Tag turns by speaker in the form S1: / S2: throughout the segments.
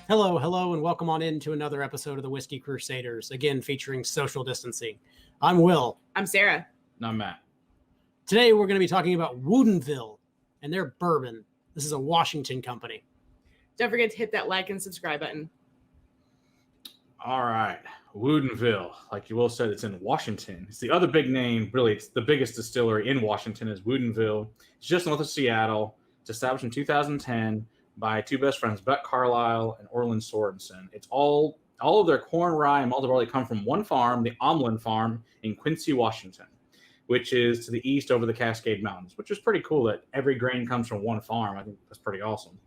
S1: Hello, and welcome on into another episode of the Whiskey Crusaders, again featuring social distancing. I'm Will.
S2: I'm Sarah.
S3: And I'm Matt.
S1: Today we're going to be talking about Woodinville and their bourbon. This is a Washington company.
S2: Don't forget to hit that like and subscribe button.
S3: All right, Woodinville, like you will said, it's in Washington. It's the other big name, really. It's the biggest distillery in Washington is Woodinville. It's just north of Seattle. It's established in 2010 by two best friends, Beck Carlisle and Orlin Sorensen. It's all of their corn, rye, and malted barley come from one farm, the Omlin Farm in Quincy, Washington, which is to the east over the Cascade Mountains, which is pretty cool that every grain comes from one farm. I think that's pretty awesome.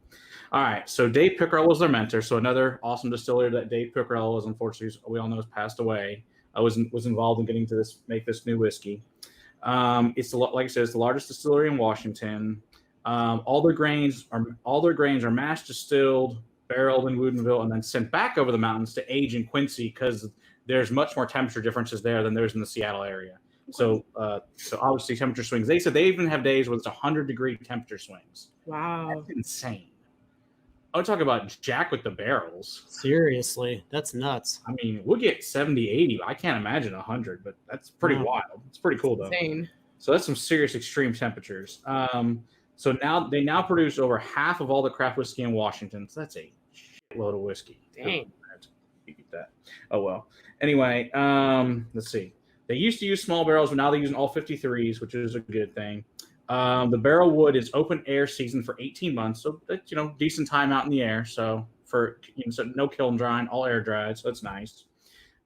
S3: All right, so Dave Pickerel was their mentor. So another awesome distiller that Dave Pickerel was, unfortunately, we all know, has passed away. I was involved in getting to make this new whiskey. It's like I said, it's the largest distillery in Washington. All their grains are mash distilled, barreled in Woodinville, and then sent back over the mountains to age in Quincy because there's much more temperature differences there than there's in the Seattle area. So obviously temperature swings. They said they even have days where it's 100-degree temperature swings.
S2: Wow,
S3: that's insane. I'll talk about Jack with the barrels.
S1: Seriously, that's nuts.
S3: I mean, we'll get 70, 80. I can't imagine 100, but that's pretty wild. It's pretty cool, though.
S2: Insane.
S3: So that's some serious extreme temperatures. So now they produce over half of all the craft whiskey in Washington. So that's a shitload of whiskey.
S2: Dang.
S3: You get that. Oh, well. Anyway, let's see. They used to use small barrels, but now they're using all 53s, which is a good thing. The barrel wood is open air season for 18 months, so that's, decent time out in the air. So so no kiln drying, all air dried, so that's nice.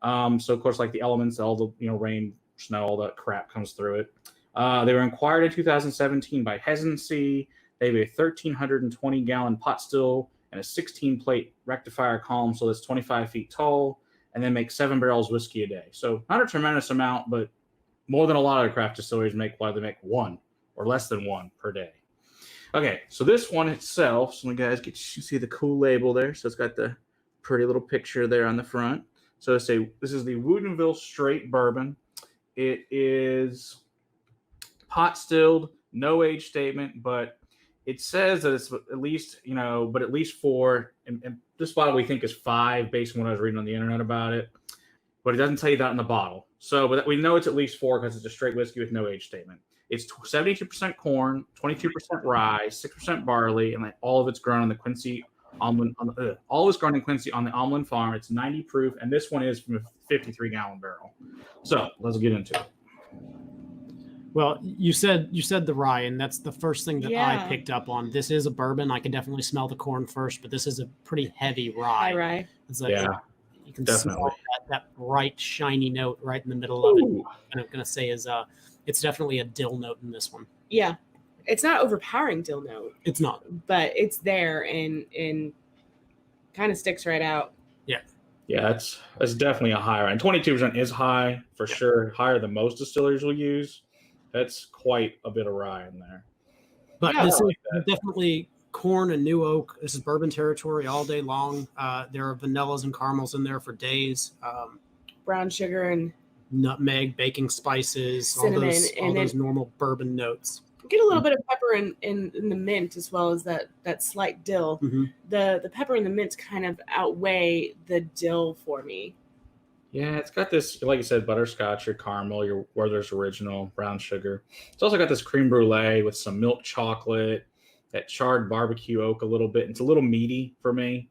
S3: So of course, like the elements, all the rain, snow, all that crap comes through it. They were acquired in 2017 by Hesitancy. They have a 1,320-gallon pot still and a 16-plate rectifier column, so that's 25 feet tall, and then make 7 barrels whiskey a day. So not a tremendous amount, but more than a lot of craft distilleries make, while they make one or less than one per day. Okay, so this one itself, so you guys you see the cool label there. So it's got the pretty little picture there on the front. So this is the Woodinville Straight Bourbon. It is pot stilled, no age statement, but it says that it's at least, but at least 4, and this bottle we think is 5 based on what I was reading on the internet about it, but it doesn't tell you that in the bottle. So, but we know it's at least 4 because it's a straight whiskey with no age statement. It's 72% corn, 22% rye, 6% barley, and all of it's grown on the Quincy Omlin. All is grown in Quincy on the Omlin Farm. It's 90 proof, and this one is from a 53-gallon barrel. So let's get into it.
S1: Well, you said the rye, and that's the first thing that I picked up on. This is a bourbon. I can definitely smell the corn first, but this is a pretty heavy rye.
S2: High rye.
S1: It's like,
S3: yeah,
S1: you can
S3: definitely
S1: smell that bright, shiny note right in the middle of it. And I'm going to say it's definitely a dill note in this one.
S2: Yeah, it's not overpowering dill note.
S1: It's not,
S2: but it's there and kind of sticks right out.
S1: Yeah.
S3: Yeah, that's definitely a higher end. 22% is high for sure, higher than most distillers will use. That's quite a bit of rye in there.
S1: But this is definitely corn and new oak. This is bourbon territory all day long. There are vanillas and caramels in there for days.
S2: Brown sugar and
S1: nutmeg, baking spices,
S2: cinnamon,
S1: all those normal bourbon notes.
S2: Get a little bit of pepper in the mint as well as that slight dill.
S1: Mm-hmm.
S2: The pepper and the mint kind of outweigh the dill for me.
S3: Yeah, it's got this, like you said, butterscotch, your caramel, your Werther's Original, brown sugar. It's also got this creme brulee with some milk chocolate, that charred barbecue oak a little bit. It's a little meaty for me.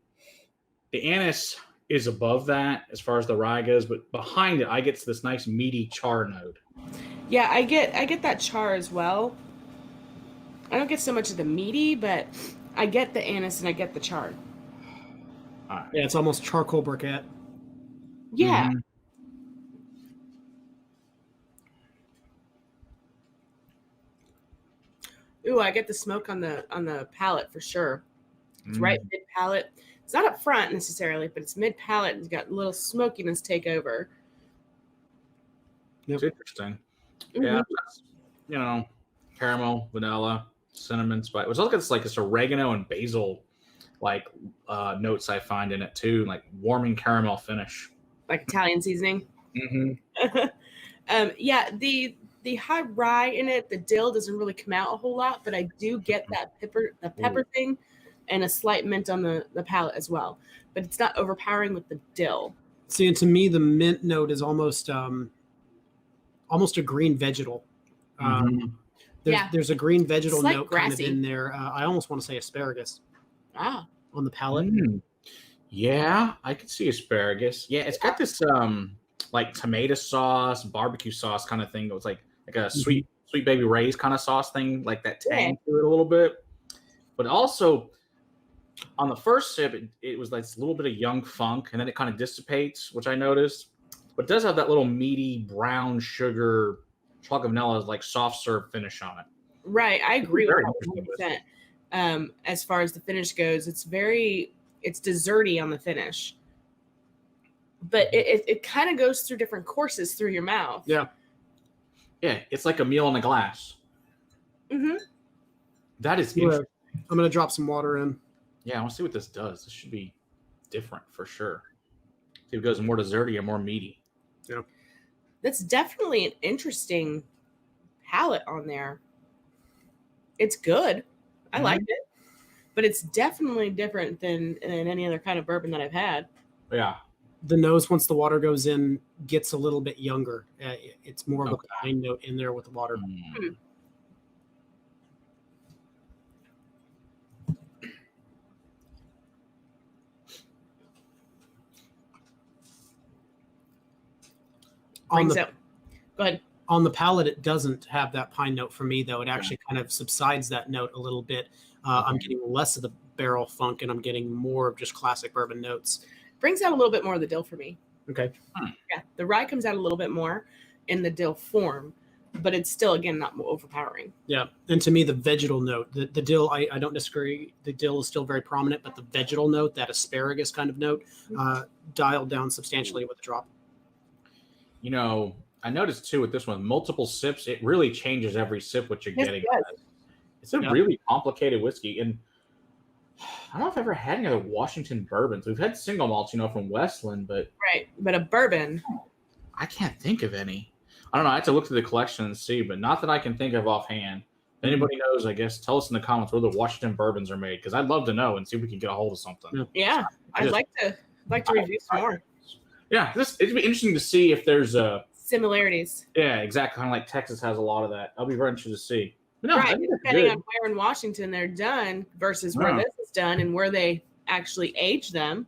S3: The anise is above that as far as the rye goes, but behind it, I get this nice meaty char note.
S2: Yeah, I get that char as well. I don't get so much of the meaty, but I get the anise and I get the char.
S1: Yeah, it's almost charcoal briquette.
S2: Yeah.
S3: Mm-hmm.
S2: Ooh, I get the smoke on the palate for sure. It's right mid palate. It's not up front necessarily, but it's mid palate and it's got a little smokiness take over.
S3: It's interesting.
S2: Mm-hmm.
S3: Yeah, caramel, vanilla, cinnamon, spice. It's also got this oregano and basil notes I find in it too, like warming caramel finish.
S2: Like Italian seasoning.
S3: Mm-hmm.
S2: Yeah, the high rye in it, the dill doesn't really come out a whole lot, but I do get that pepper thing and a slight mint on the palate as well. But it's not overpowering with the dill.
S1: See, and to me, the mint note is almost a green vegetal. There's a green vegetal
S2: Slight
S1: note
S2: grassy.
S1: kind of in there. I almost want to say asparagus
S2: Ah,
S1: on the palate.
S3: Yeah, I could see asparagus. Yeah, it's got this like tomato sauce, barbecue sauce kind of thing. It was like a sweet baby Ray's kind of sauce thing, like that tang to it a little bit. But also on the first sip, it was like a little bit of young funk, and then it kind of dissipates, which I noticed. But it does have that little meaty brown sugar chocolate vanilla like soft serve finish on it.
S2: right. I agree with
S3: Very
S2: that 100%. As far as the finish goes, it's desserty on the finish, but it kind of goes through different courses through your mouth.
S1: Yeah.
S3: Yeah, it's like a meal in a glass.
S2: Mm-hmm.
S3: That is
S1: Yeah.
S3: interesting.
S1: I'm going to drop some water in.
S3: Yeah, I want to see what this does. This should be different for sure. See if it goes more desserty or more meaty.
S1: Yeah.
S2: That's definitely an interesting palate on there. It's good. I liked it, but it's definitely different than any other kind of bourbon that I've had.
S3: Yeah.
S1: The nose, once the water goes in, gets a little bit younger. It's more of a pine note in there with the water.
S2: Go ahead.
S1: On the palate, it doesn't have that pine note for me, though. It actually kind of subsides that note a little bit. I'm getting less of the barrel funk, and I'm getting more of just classic bourbon notes.
S2: Brings out a little bit more of the dill for me.
S1: Okay.
S2: Yeah, the rye comes out a little bit more in the dill form, but it's still, again, not overpowering.
S1: Yeah. And to me, the vegetal note, the dill, I don't disagree. The dill is still very prominent, but the vegetal note, that asparagus kind of note, dialed down substantially with the drop.
S3: You know, I noticed too with this one, multiple sips, it really changes every sip what you're getting. It's a really complicated whiskey. And I don't know if I've ever had any other Washington bourbons. We've had single malts, from Westland, but
S2: right. But a bourbon,
S3: I can't think of any. I don't know. I have to look through the collection and see, but not that I can think of offhand. If anybody knows, I guess, tell us in the comments where the Washington bourbons are made, because I'd love to know and see if we can get a hold of something.
S2: Yeah, I'd like to review some more.
S3: Yeah, it'd be interesting to see if there's
S2: similarities.
S3: Yeah, exactly. Kind of like Texas has a lot of that. I'll be very interested to see. No,
S2: right, depending on where in Washington they're done versus where this is done and where they actually age them.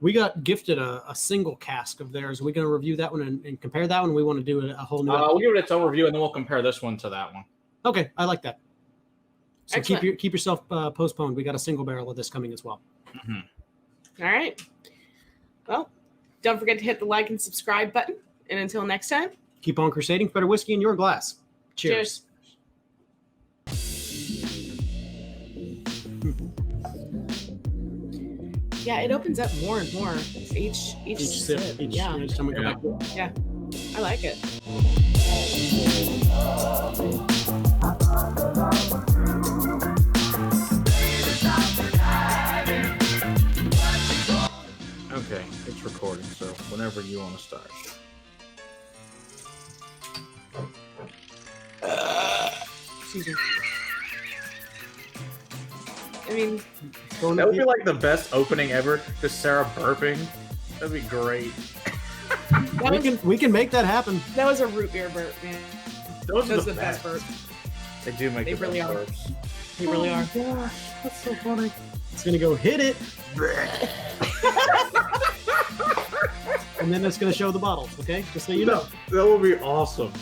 S1: We got gifted a single cask of theirs. Are we going to review that one and compare that one? We want to do a whole new
S3: we'll give it its own review, and then we'll compare this one to that one.
S1: Okay, I like that. So
S2: Excellent.
S1: keep yourself postponed. We got a single barrel of this coming as well.
S2: All right. Well, don't forget to hit the like and subscribe button. And until next time,
S1: keep on crusading for better whiskey in your glass. Cheers.
S2: Yeah, it opens up more and more each sip.
S1: Each time we go back.
S2: Yeah, I like it.
S3: Okay, it's recording, so whenever you want to start.
S2: Excuse me. I mean,
S3: that would be like the best opening ever. Just Sarah burping. That'd be great.
S1: We can make that happen.
S2: That was a root beer burp, man.
S3: Those
S2: are the best burps.
S3: They do make.
S2: They
S3: the
S2: really
S3: best
S2: are.
S3: burps.
S2: They really are.
S1: Gosh, that's so funny. It's gonna go hit it, and then it's gonna show the bottles. Okay, just so you know.
S3: That would be awesome.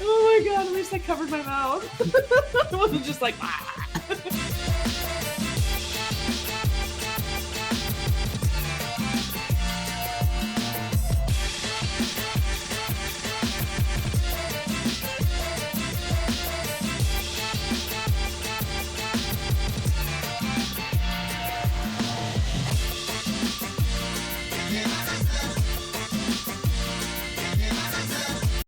S2: Oh my god! I wish I covered my mouth. I wasn't just like. Ah.